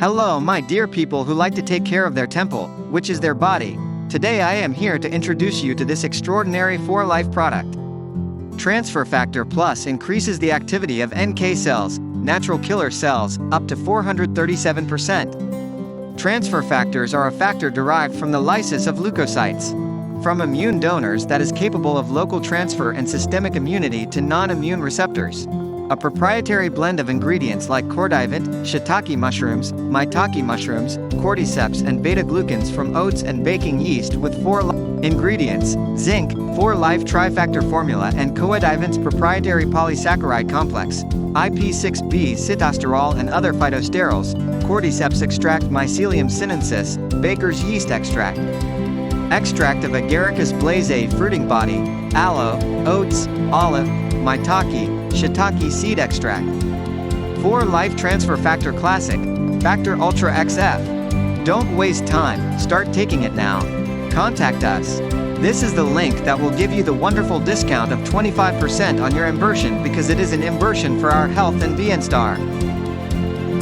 Hello my dear people who like to take care of their temple, which is their body. Today I am here to introduce you to this extraordinary 4-Life product. Transfer Factor Plus increases the activity of NK cells, natural killer cells, up to 437%. Transfer factors are a factor derived from the lysis of leukocytes from immune donors that is capable of local transfer and systemic immunity to non-immune receptors. A proprietary blend of ingredients like derived, shiitake mushrooms, maitake mushrooms, cordyceps and beta-glucans from oats and baking yeast with 4 ingredients: zinc, 4-Life trifactor formula and coadjuvant's proprietary polysaccharide complex, IP6B sitosterol and other phytosterols, cordyceps extract mycelium sinensis, baker's yeast extract. Extract of Agaricus blazei fruiting body, aloe, oats, olive, maitake, shiitake seed extract. 4-Life Transfer Factor Classic, Factor Ultra XF. Don't waste time, start taking it now. Contact us. This is the link that will give you the wonderful discount of 25% on your inversion because it is an inversion for our health and bienestar.